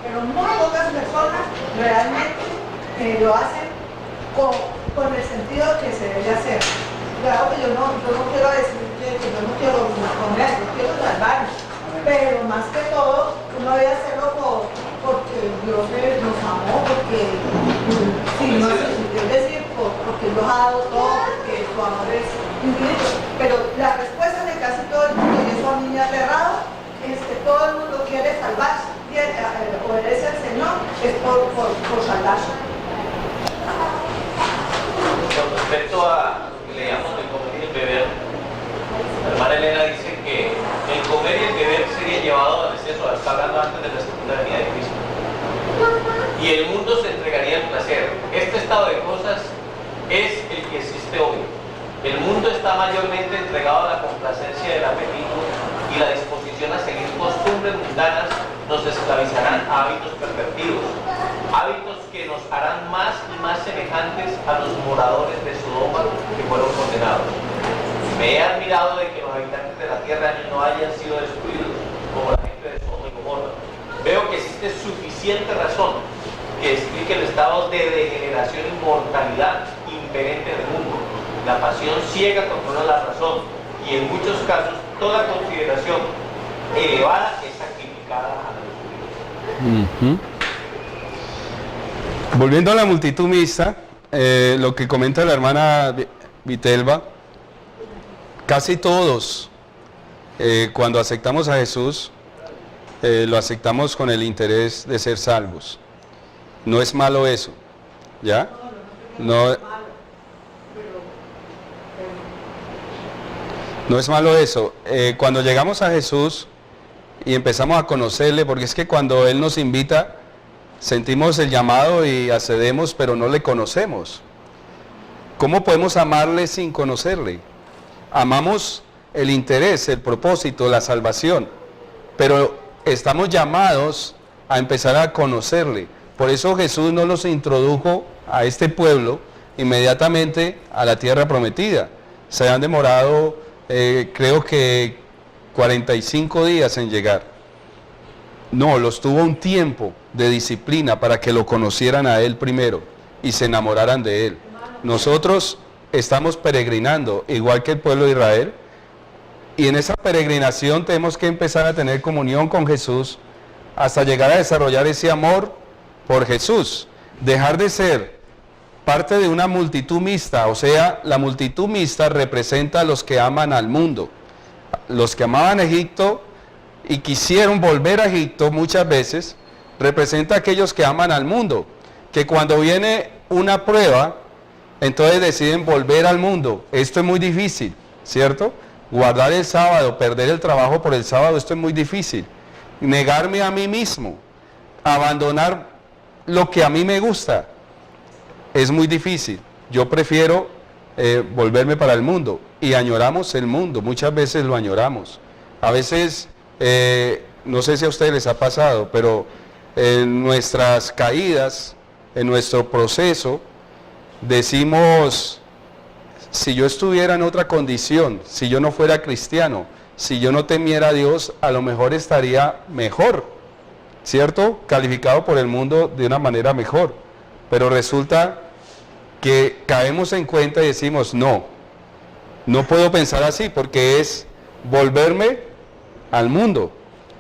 pero muy pocas personas realmente lo hacen con el sentido que se debe hacer. Claro que yo no quiero decir que yo no quiero comer, yo quiero salvarme, pero más que todo uno debe hacerlo porque Dios nos amó, porque sí, no sé, es decir, porque Dios ha dado todo, porque su amor es infinito. Pero la respuesta de casi todo el mundo, y eso a mí me ha aterrado, es que todo el mundo quiere salvarse, obedece al Señor, es por salvarse. Con respecto a lo que leíamos del comer y el beber, la hermana Elena dice que el comer y el beber sería llevado al exceso, está hablando antes de la segunda venida de Cristo. Y el mundo se entregaría al placer. Este estado de cosas es el que existe hoy. El mundo está mayormente entregado a la complacencia del apetito y la disposición a seguir costumbres mundanas nos esclavizarán a hábitos pervertidos, hábitos que nos harán más y más semejantes a los moradores de Sodoma que fueron condenados. Me he admirado de que los habitantes de la tierra no hayan sido destruidos como la gente de Sodoma y Gomorra. Veo que existe suficiente razón que explique el estado de degeneración y mortalidad imperente del mundo. La pasión ciega controla la razón y en muchos casos toda consideración elevada es sacrificada a la locura. Volviendo a la multitud mixta, lo que comenta la hermana Vitelba, casi todos cuando aceptamos a Jesús lo aceptamos con el interés de ser salvos. No es malo eso, ¿ya? No es malo eso. Cuando llegamos a Jesús y empezamos a conocerle, porque es que cuando Él nos invita, sentimos el llamado y accedemos, pero no le conocemos. ¿Cómo podemos amarle sin conocerle? Amamos el interés, el propósito, la salvación, pero estamos llamados a empezar a conocerle. Por eso Jesús no los introdujo a este pueblo inmediatamente a la tierra prometida. Se han demorado, creo que 45 días en llegar. No, los tuvo un tiempo de disciplina para que lo conocieran a Él primero y se enamoraran de Él. Nosotros estamos peregrinando, igual que el pueblo de Israel, y en esa peregrinación tenemos que empezar a tener comunión con Jesús hasta llegar a desarrollar ese amor por Jesús. Dejar de ser parte de una multitud mixta, o sea, la multitud mixta representa a los que aman al mundo. Los que amaban Egipto y quisieron volver a Egipto muchas veces, representa a aquellos que aman al mundo, que cuando viene una prueba, entonces deciden volver al mundo. Esto es muy difícil, ¿cierto? Guardar el sábado, perder el trabajo por el sábado, esto es muy difícil. Negarme a mí mismo, abandonar lo que a mí me gusta, es muy difícil. Yo prefiero volverme para el mundo, y añoramos el mundo, muchas veces lo añoramos. A veces, no sé si a ustedes les ha pasado, pero en nuestras caídas, en nuestro proceso, decimos, si yo estuviera en otra condición, si yo no fuera cristiano, si yo no temiera a Dios, a lo mejor estaría mejor, ¿cierto? Calificado por el mundo de una manera mejor. Pero resulta que caemos en cuenta y decimos, no puedo pensar así, porque es volverme al mundo,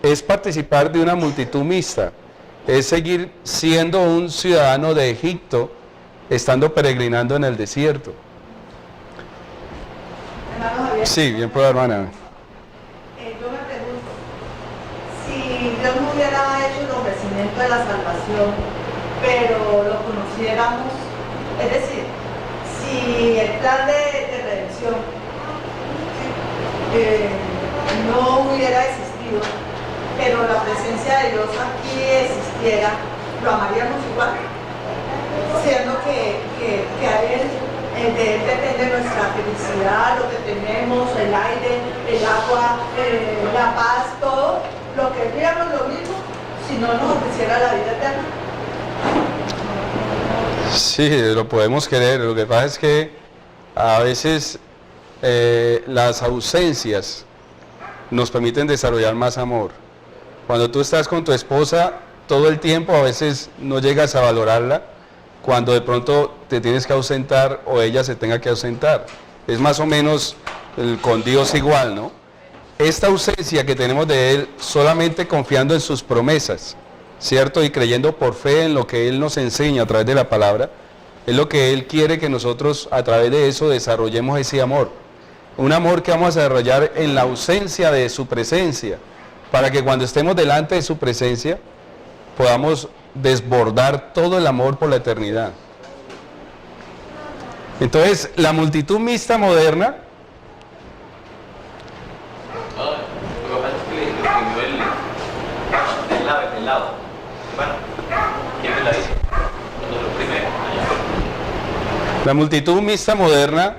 es participar de una multitud mixta, es seguir siendo un ciudadano de Egipto, estando peregrinando en el desierto. Hermano Javier, Sí, bien por la hermana. yo me pregunto, si Dios no hubiera hecho el ofrecimiento de la salvación, pero lo conociéramos, es decir, si el plan de redención no hubiera existido, pero la presencia de Dios aquí existiera, lo amaríamos igual, siendo que a Él, de Él depende nuestra felicidad, lo que tenemos, el aire, el agua, la paz, todo, lo querríamos lo mismo si no nos ofreciera la vida eterna. Sí, lo podemos querer. Lo que pasa es que a veces las ausencias nos permiten desarrollar más amor. Cuando tú estás con tu esposa, todo el tiempo, a veces no llegas a valorarla cuando de pronto te tienes que ausentar o ella se tenga que ausentar. Es más o menos con Dios igual, ¿no? Esta ausencia que tenemos de Él solamente confiando en sus promesas, ¿cierto? Y creyendo por fe en lo que Él nos enseña a través de la palabra, es lo que Él quiere que nosotros a través de eso desarrollemos ese amor. Un amor que vamos a desarrollar en la ausencia de su presencia, para que cuando estemos delante de su presencia podamos desbordar todo el amor por la eternidad. Entonces, la multitud mixta moderna, Lo que pasa es que le escribió el lado. Bueno, ¿quién me la dice? Nosotros primero. la multitud mixta moderna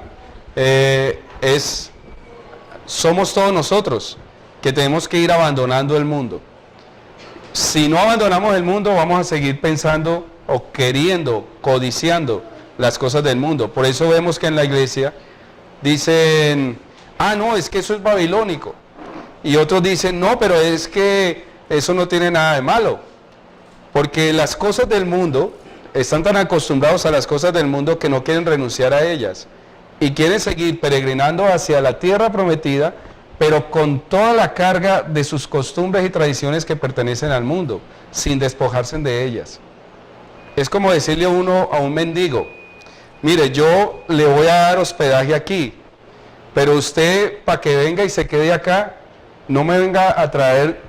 somos todos nosotros que tenemos que ir abandonando el mundo. Si no abandonamos el mundo, vamos a seguir pensando o queriendo, codiciando las cosas del mundo. Por eso vemos que en la iglesia dicen, no, es que eso es babilónico. Y otros dicen, no, pero es que eso no tiene nada de malo. Porque las cosas del mundo, están tan acostumbrados a las cosas del mundo que no quieren renunciar a ellas. Y quieren seguir peregrinando hacia la tierra prometida, pero con toda la carga de sus costumbres y tradiciones que pertenecen al mundo, sin despojarse de ellas. Es como decirle a un mendigo, mire, yo le voy a dar hospedaje aquí, pero usted para que venga y se quede acá, no me venga a traer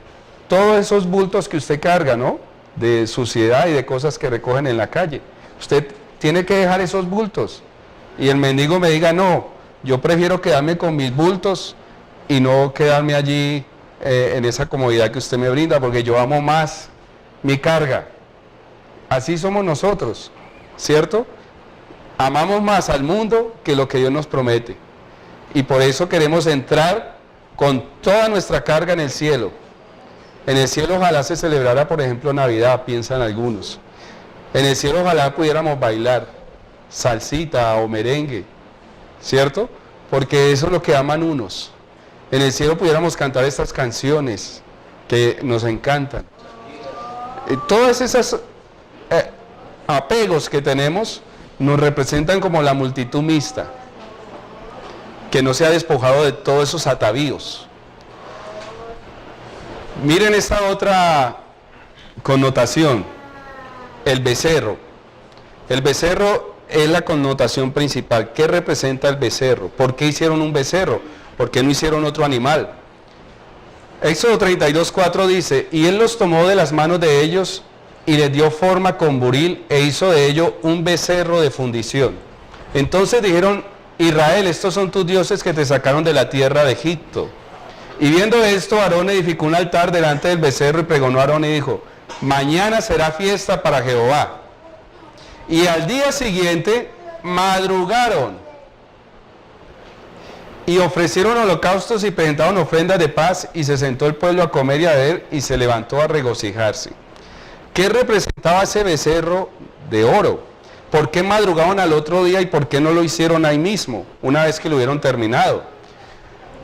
todos esos bultos que usted carga, ¿no? De suciedad y de cosas que recogen en la calle. Usted tiene que dejar esos bultos. Y el mendigo me diga, no, yo prefiero quedarme con mis bultos y no quedarme allí en esa comodidad que usted me brinda, porque yo amo más mi carga. Así somos nosotros, ¿cierto? Amamos más al mundo que lo que Dios nos promete. Y por eso queremos entrar con toda nuestra carga en el cielo. En el cielo ojalá se celebrara, por ejemplo, Navidad, piensan algunos. En el cielo ojalá pudiéramos bailar salsita o merengue, ¿cierto? Porque eso es lo que aman unos. En el cielo pudiéramos cantar estas canciones que nos encantan. Todas esas apegos que tenemos nos representan como la multitud mixta, que no se ha despojado de todos esos atavíos. Miren esta otra connotación, el becerro. El becerro es la connotación principal. ¿Qué representa el becerro? ¿Por qué hicieron un becerro? ¿Por qué no hicieron otro animal? Éxodo 32:4 dice, y él los tomó de las manos de ellos y les dio forma con buril e hizo de ello un becerro de fundición. Entonces dijeron, Israel, estos son tus dioses que te sacaron de la tierra de Egipto. Y viendo esto, Aarón edificó un altar delante del becerro y pregonó a Aarón y dijo, mañana será fiesta para Jehová. Y al día siguiente madrugaron y ofrecieron holocaustos y presentaron ofrendas de paz, y se sentó el pueblo a comer y a beber y se levantó a regocijarse. ¿Qué representaba ese becerro de oro? ¿Por qué madrugaron al otro día y por qué no lo hicieron ahí mismo, una vez que lo hubieron terminado?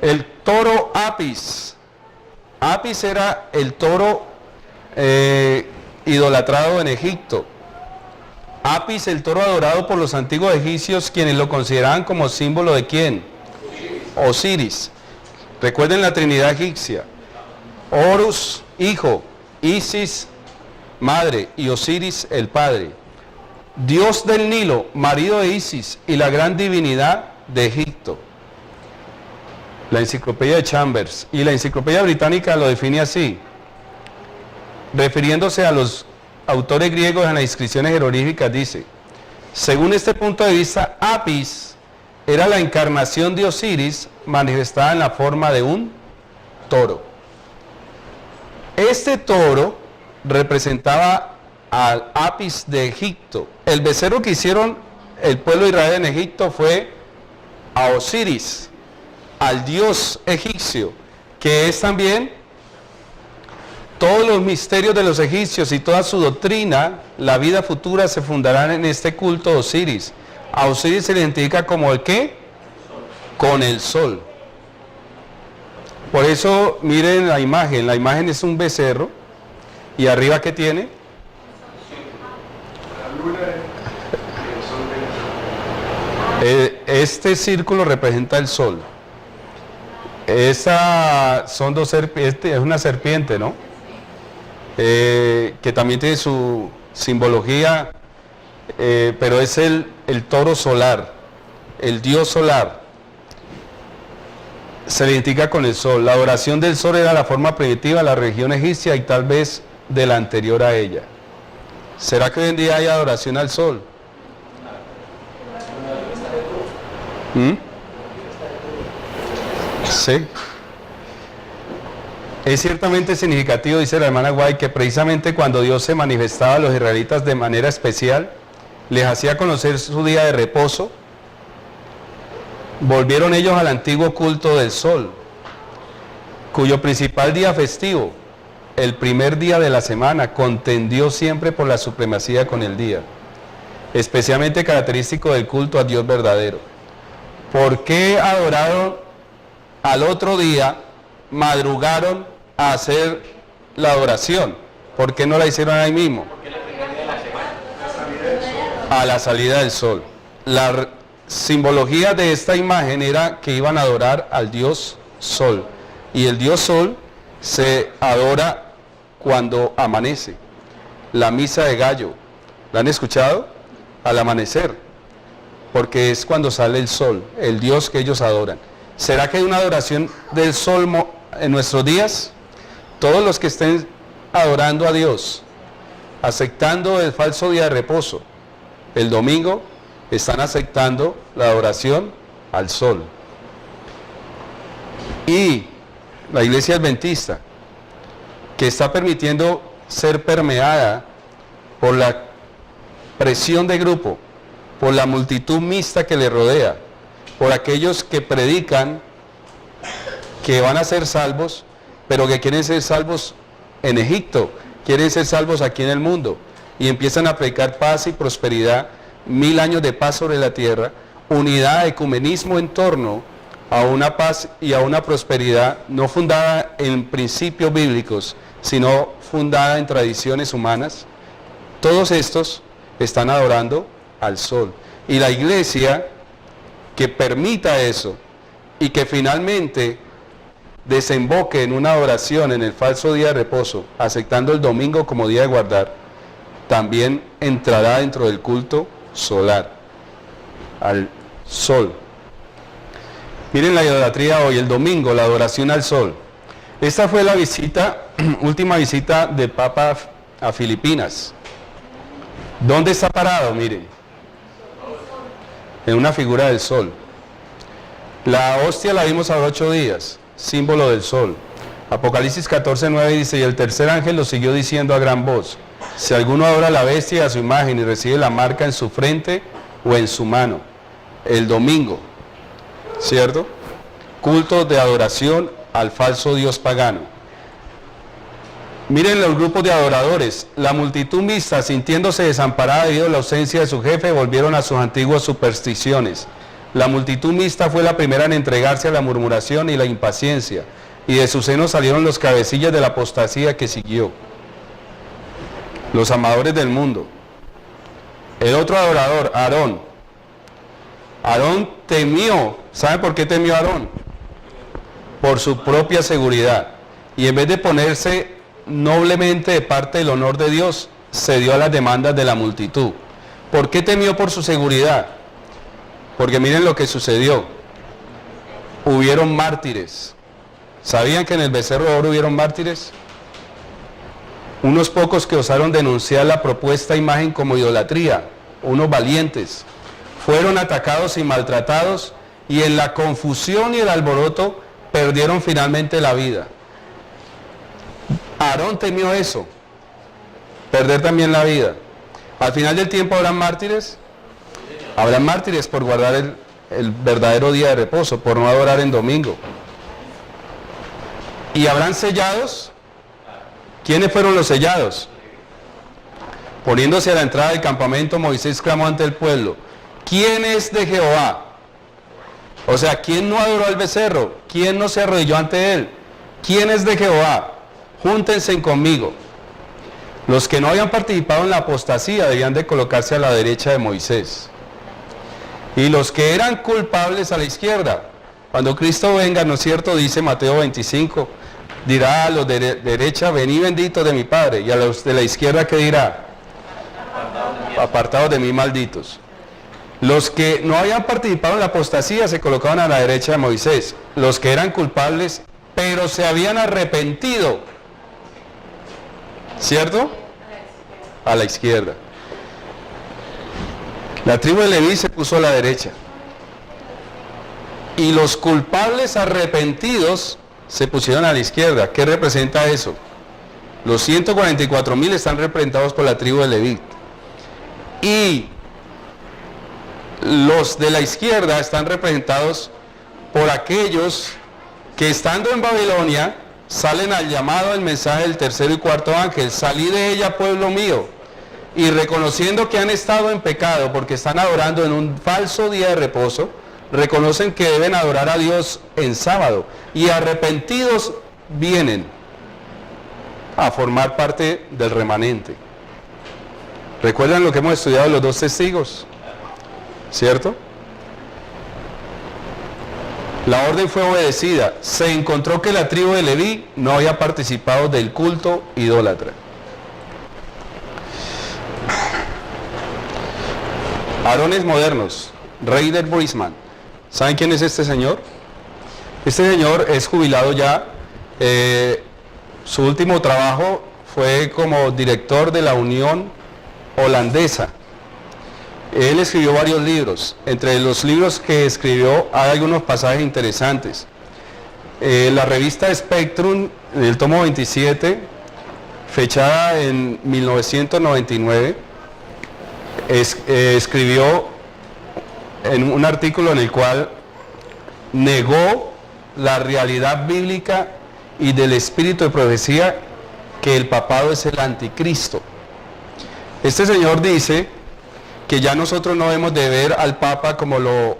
El toro Apis. Apis era el toro idolatrado en Egipto. Apis, el toro adorado por los antiguos egipcios, quienes lo consideraban como símbolo de ¿quién? Osiris. Recuerden la Trinidad egipcia. Horus, hijo, Isis, madre, y Osiris, el padre. Dios del Nilo, marido de Isis, y la gran divinidad de Egipto. La enciclopedia de Chambers y la enciclopedia británica lo define así, refiriéndose a los autores griegos en las inscripciones jeroglíficas, dice, según este punto de vista, Apis era la encarnación de Osiris manifestada en la forma de un toro. Este toro representaba al Apis de Egipto. El becerro que hicieron el pueblo de Israel en Egipto fue a Osiris, al dios egipcio, que es también todos los misterios de los egipcios y toda su doctrina, la vida futura, se fundarán en este culto de Osiris. A Osiris se le identifica como el ¿qué? Con el sol. Por eso miren la imagen es un becerro ¿Y arriba qué tiene? Este círculo representa el sol. Esa son dos serpientes, es una serpiente, ¿no? Que también tiene su simbología, pero es el toro solar, el dios solar. Se identifica con el sol. La adoración del sol era la forma primitiva de la religión egipcia y tal vez de la anterior a ella. ¿Será que hoy en día hay adoración al sol? Sí. Es ciertamente significativo, dice la hermana White, que precisamente cuando Dios se manifestaba a los israelitas de manera especial, les hacía conocer su día de reposo, volvieron ellos al antiguo culto del sol, cuyo principal día festivo, el primer día de la semana, contendió siempre por la supremacía con el día, especialmente característico del culto a Dios verdadero. ¿Por qué adoraron al otro día, madrugaron a hacer la adoración? ¿Por qué no la hicieron ahí mismo? A la salida del sol. La simbología de esta imagen era que iban a adorar al Dios Sol. Y el Dios Sol se adora cuando amanece. La misa de gallo, ¿la han escuchado? Al amanecer, porque es cuando sale el sol, el Dios que ellos adoran. ¿Será que hay una adoración del sol en nuestros días? Todos los que estén adorando a Dios, aceptando el falso día de reposo, el domingo, están aceptando la adoración al sol. Y la iglesia adventista, que está permitiendo ser permeada por la presión de grupo, por la multitud mixta que le rodea, por aquellos que predican que van a ser salvos, pero que quieren ser salvos en Egipto, quieren ser salvos aquí en el mundo, y empiezan a predicar paz y prosperidad, 1000 años de paz sobre la tierra, unidad, ecumenismo en torno a una paz y a una prosperidad no fundada en principios bíblicos, sino fundada en tradiciones humanas. Todos estos están adorando al sol. Y la iglesia que permita eso y que finalmente desemboque en una adoración en el falso día de reposo, aceptando el domingo como día de guardar, también entrará dentro del culto solar, al sol. Miren la idolatría hoy, el domingo, la adoración al sol. Esta fue la visita, última visita del Papa a Filipinas. ¿Dónde está parado? Miren, en una figura del sol. La hostia la vimos a 8 días, símbolo del sol. Apocalipsis 14:9 dice, y el tercer ángel lo siguió diciendo a gran voz, si alguno adora a la bestia y a su imagen y recibe la marca en su frente o en su mano. El domingo, ¿cierto? Culto de adoración al falso dios pagano. Miren los grupos de adoradores. La multitud mixta, sintiéndose desamparada debido a la ausencia de su jefe, volvieron a sus antiguas supersticiones. La multitud mixta fue la primera en entregarse a la murmuración y la impaciencia, y de su seno salieron los cabecillas de la apostasía que siguió. Los amadores del mundo. El otro adorador, Aarón. Aarón temió. ¿Saben por qué temió Aarón? Por su propia seguridad. Y en vez de ponerse noblemente de parte del honor de Dios, cedió a las demandas de la multitud. ¿Por qué temió por su seguridad? Porque miren lo que sucedió. Hubieron mártires. ¿Sabían que en el becerro de oro hubieron mártires? Unos pocos que osaron denunciar la propuesta imagen como idolatría, unos valientes, fueron atacados y maltratados, y en la confusión y el alboroto perdieron finalmente la vida. Aarón temió eso, perder también la vida. Al final del tiempo habrán mártires. Habrán mártires por guardar el verdadero día de reposo, por no adorar en domingo. Y habrán sellados. ¿Quiénes fueron los sellados? Poniéndose a la entrada del campamento, Moisés clamó ante el pueblo, ¿quién es de Jehová? O sea, ¿quién no adoró al becerro? ¿Quién no se arrodilló ante él? ¿Quién es de Jehová? Júntense conmigo. Los que no habían participado en la apostasía debían de colocarse a la derecha de Moisés. Y los que eran culpables a la izquierda. Cuando Cristo venga, ¿no es cierto? Dice Mateo 25, dirá a los de derecha, venid benditos de mi Padre. Y a los de la izquierda, ¿qué dirá? Apartados de mí, malditos. Los que no habían participado en la apostasía se colocaban a la derecha de Moisés. Los que eran culpables, pero se habían arrepentido, ¿cierto? A la izquierda. La tribu de Leví se puso a la derecha. Y los culpables arrepentidos se pusieron a la izquierda. ¿Qué representa eso? Los 144.000 están representados por la tribu de Leví. Y los de la izquierda están representados por aquellos que estando en Babilonia salen al llamado del mensaje del tercero y cuarto ángel: salí de ella, pueblo mío, y reconociendo que han estado en pecado porque están adorando en un falso día de reposo, reconocen que deben adorar a Dios en sábado, y arrepentidos vienen a formar parte del remanente. ¿Recuerdan lo que hemos estudiado de los dos testigos? ¿Cierto? La orden fue obedecida. Se encontró que la tribu de Leví no había participado del culto idólatra. Arones modernos. Raider Brisman. ¿Saben quién es este señor? Este señor es jubilado ya. Su último trabajo fue como director de la Unión Holandesa. Él escribió varios libros. Entre los libros que escribió hay algunos pasajes interesantes. La revista Spectrum, en el tomo 27, fechada en 1999, escribió en un artículo en el cual negó la realidad bíblica y del espíritu de profecía que el papado es el anticristo. Este señor dice que ya nosotros no debemos de ver al Papa como lo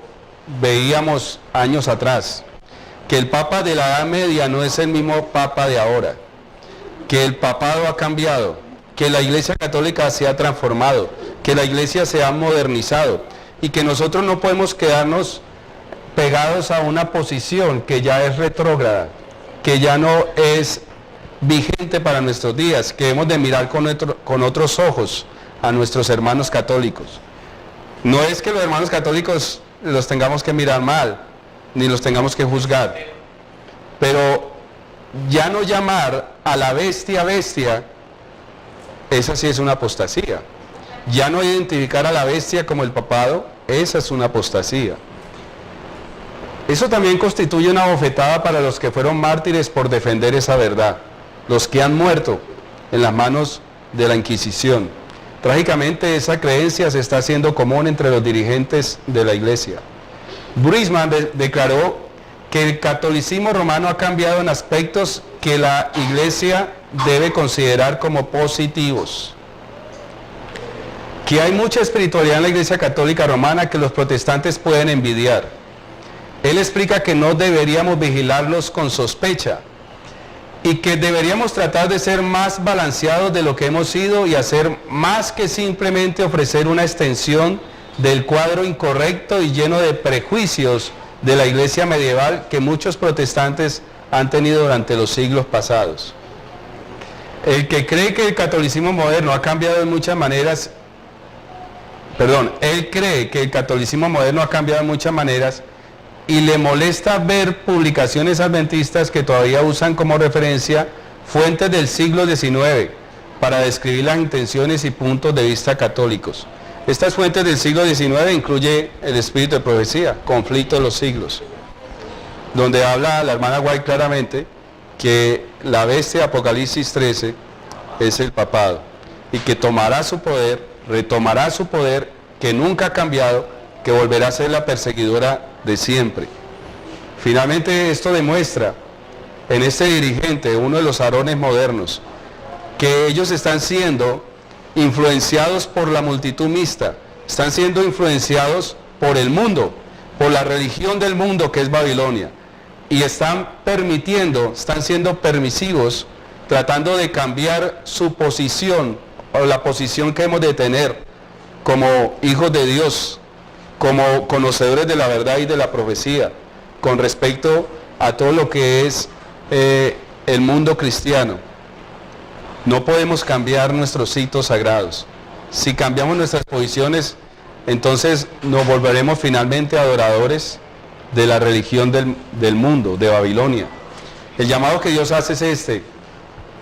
veíamos años atrás, que el Papa de la Edad Media no es el mismo Papa de ahora, que el papado ha cambiado, que la Iglesia Católica se ha transformado, que la Iglesia se ha modernizado, y que nosotros no podemos quedarnos pegados a una posición que ya es retrógrada, que ya no es vigente para nuestros días, que hemos de mirar con otros ojos a nuestros hermanos católicos. No es que los hermanos católicos los tengamos que mirar mal, ni los tengamos que juzgar, pero ya no llamar a la bestia bestia, esa sí es una apostasía. Ya no identificar a la bestia como el papado, esa es una apostasía. Eso también constituye una bofetada para los que fueron mártires por defender esa verdad, los que han muerto en las manos de la Inquisición. Trágicamente esa creencia se está haciendo común entre los dirigentes de la Iglesia. Brisman declaró que el catolicismo romano ha cambiado en aspectos que la Iglesia debe considerar como positivos. Que hay mucha espiritualidad en la Iglesia Católica Romana que los protestantes pueden envidiar. Él explica que no deberíamos vigilarlos con sospecha y que deberíamos tratar de ser más balanceados de lo que hemos sido y hacer más que simplemente ofrecer una extensión del cuadro incorrecto y lleno de prejuicios de la Iglesia medieval que muchos protestantes han tenido durante los siglos pasados. El que cree que el catolicismo moderno ha cambiado en muchas maneras, él cree que el catolicismo moderno ha cambiado de muchas maneras y le molesta ver publicaciones adventistas que todavía usan como referencia fuentes del siglo XIX para describir las intenciones y puntos de vista católicos. Estas fuentes del siglo XIX incluye el espíritu de profecía, conflicto de los siglos, donde habla la hermana White claramente que la bestia de Apocalipsis 13 es el papado y que tomará su poder, retomará su poder, que nunca ha cambiado, que volverá a ser la perseguidora de siempre. Finalmente esto demuestra en este dirigente, uno de los Arones modernos, que ellos están siendo influenciados por la multitud mixta, están siendo influenciados por el mundo, por la religión del mundo que es Babilonia, y están siendo permisivos tratando de cambiar su posición o la posición que hemos de tener como hijos de Dios, como conocedores de la verdad y de la profecía, con respecto a todo lo que es el mundo cristiano. No podemos cambiar nuestros hitos sagrados. Si cambiamos nuestras posiciones, entonces nos volveremos finalmente adoradores de la religión del mundo, de Babilonia. El llamado que Dios hace es este.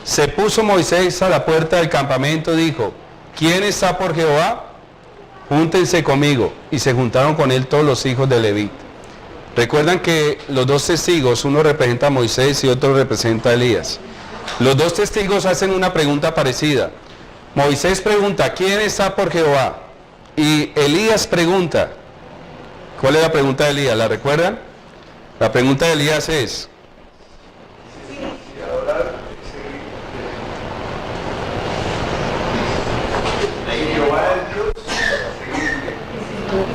Se puso Moisés a la puerta del campamento y dijo, ¿quién está por Jehová? Júntense conmigo. Y se juntaron con él todos los hijos de Leví. Recuerdan que los dos testigos, uno representa a Moisés y otro representa a Elías. Los dos testigos hacen una pregunta parecida. Moisés pregunta, ¿quién está por Jehová? Y Elías pregunta, ¿cuál es la pregunta de Elías? ¿La recuerdan? La pregunta de Elías es,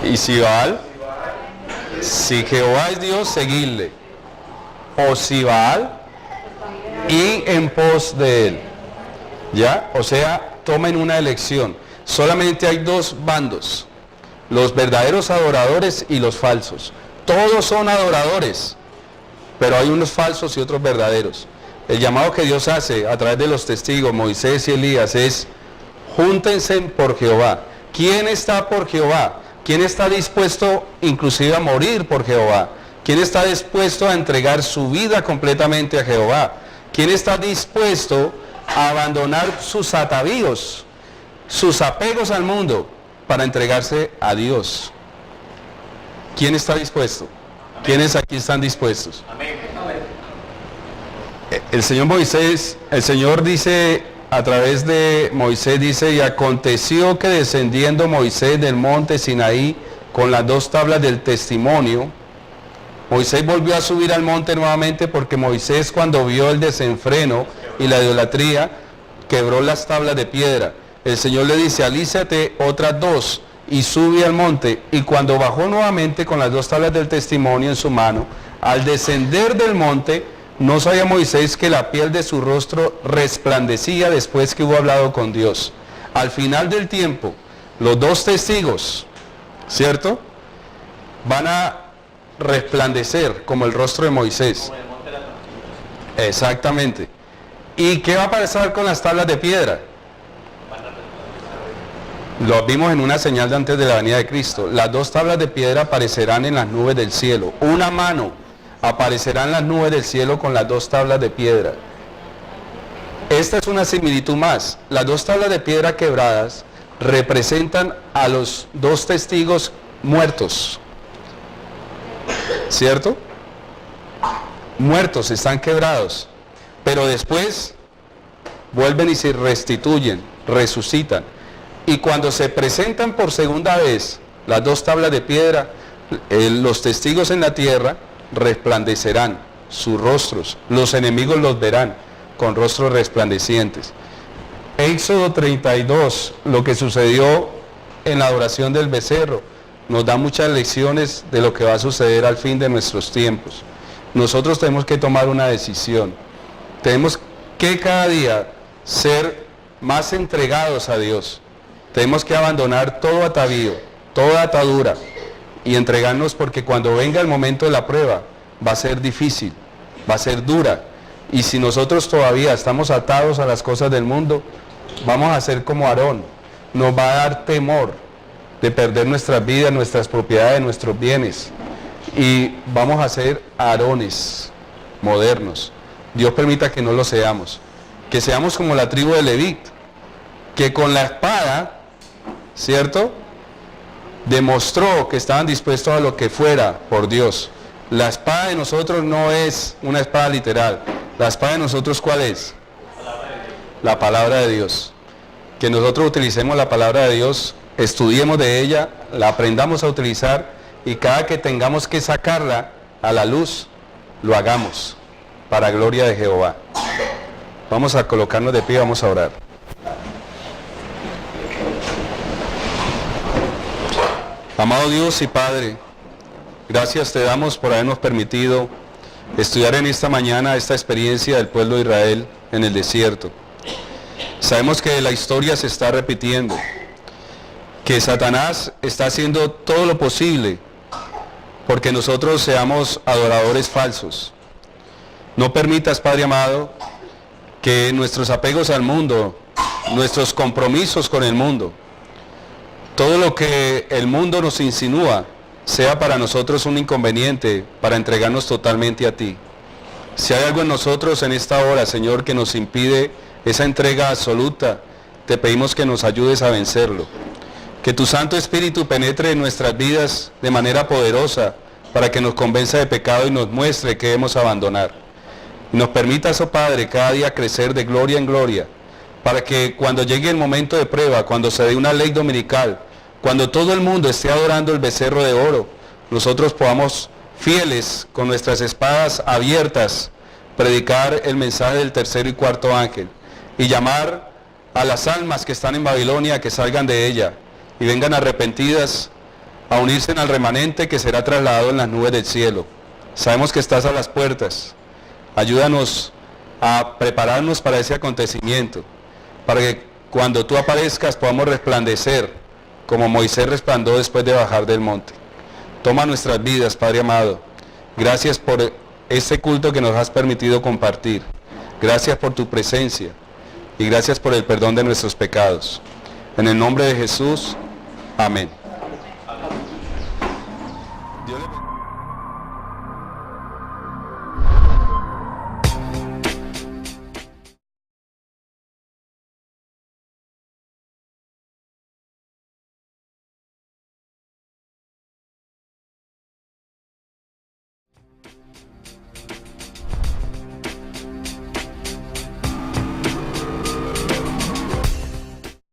¿y si Baal? Si Jehová es Dios, seguidle. O si Baal, y en pos de él. ¿Ya? O sea, tomen una elección. Solamente hay dos bandos, los verdaderos adoradores y los falsos. Todos son adoradores, pero hay unos falsos y otros verdaderos. El llamado que Dios hace a través de los testigos, Moisés y Elías, es júntense por Jehová. ¿Quién está por Jehová? ¿Quién está dispuesto inclusive a morir por Jehová? ¿Quién está dispuesto a entregar su vida completamente a Jehová? ¿Quién está dispuesto a abandonar sus atavíos, sus apegos al mundo, para entregarse a Dios? ¿Quién está dispuesto? ¿Quiénes aquí están dispuestos? El Señor dice a través de Moisés, dice, y aconteció que descendiendo Moisés del monte Sinaí con las dos tablas del testimonio, Moisés volvió a subir al monte nuevamente porque Moisés, cuando vio el desenfreno y la idolatría, quebró las tablas de piedra. El Señor le dice, alízate otras dos y sube al monte. Y cuando bajó nuevamente con las dos tablas del testimonio en su mano, al descender del monte, no sabía Moisés que la piel de su rostro resplandecía después que hubo hablado con Dios. Al final del tiempo, los dos testigos, ¿cierto?, van a resplandecer como el rostro de Moisés. Exactamente. ¿Y qué va a pasar con las tablas de piedra? Lo vimos en una señal de antes de la venida de Cristo. Las dos tablas de piedra aparecerán en las nubes del cielo. Una mano aparecerá en las nubes del cielo con las dos tablas de piedra. Esta es una similitud más. Las dos tablas de piedra quebradas representan a los dos testigos muertos. ¿Cierto? Muertos, están quebrados. Pero después vuelven y se restituyen, resucitan. Y cuando se presentan por segunda vez las dos tablas de piedra, los testigos en la tierra resplandecerán sus rostros, los enemigos los verán con rostros resplandecientes. Éxodo 32, lo que sucedió en la adoración del becerro, nos da muchas lecciones de lo que va a suceder al fin de nuestros tiempos. Nosotros tenemos que tomar una decisión. Tenemos que cada día ser más entregados a Dios. Tenemos que abandonar todo atavío, toda atadura y entregarnos, porque cuando venga el momento de la prueba va a ser difícil, va a ser dura. Y si nosotros todavía estamos atados a las cosas del mundo, vamos a ser como Aarón. Nos va a dar temor de perder nuestras vidas, nuestras propiedades, nuestros bienes. Y vamos a ser Aarones modernos. Dios permita que no lo seamos. Que seamos como la tribu de Leví, que con la espada, ¿cierto?, demostró que estaban dispuestos a lo que fuera por Dios. La espada de nosotros no es una espada literal. La espada de nosotros, ¿cuál es? La palabra de Dios. Que nosotros utilicemos la palabra de Dios, estudiemos de ella, la aprendamos a utilizar, y cada que tengamos que sacarla a la luz, lo hagamos para gloria de Jehová. Vamos a colocarnos de pie, vamos a orar. Amado Dios y Padre, gracias te damos por habernos permitido estudiar en esta mañana esta experiencia del pueblo de Israel en el desierto. Sabemos que la historia se está repitiendo, que Satanás está haciendo todo lo posible porque nosotros seamos adoradores falsos. No permitas, Padre amado, que nuestros apegos al mundo, nuestros compromisos con el mundo, todo lo que el mundo nos insinúa, sea para nosotros un inconveniente para entregarnos totalmente a ti. Si hay algo en nosotros en esta hora, Señor, que nos impide esa entrega absoluta, te pedimos que nos ayudes a vencerlo. Que tu Santo Espíritu penetre en nuestras vidas de manera poderosa para que nos convenza de pecado y nos muestre que debemos abandonar. Y nos permitas, oh Padre, cada día crecer de gloria en gloria, para que cuando llegue el momento de prueba, cuando se dé una ley dominical, cuando todo el mundo esté adorando el becerro de oro, nosotros podamos, fieles, con nuestras espadas abiertas, predicar el mensaje del tercero y cuarto ángel y llamar a las almas que están en Babilonia que salgan de ella y vengan arrepentidas a unirse al remanente que será trasladado en las nubes del cielo. Sabemos que estás a las puertas. Ayúdanos a prepararnos para ese acontecimiento, para que cuando tú aparezcas podamos resplandecer como Moisés resplandó después de bajar del monte. Toma nuestras vidas, Padre amado. Gracias por este culto que nos has permitido compartir. Gracias por tu presencia y gracias por el perdón de nuestros pecados. En el nombre de Jesús, amén.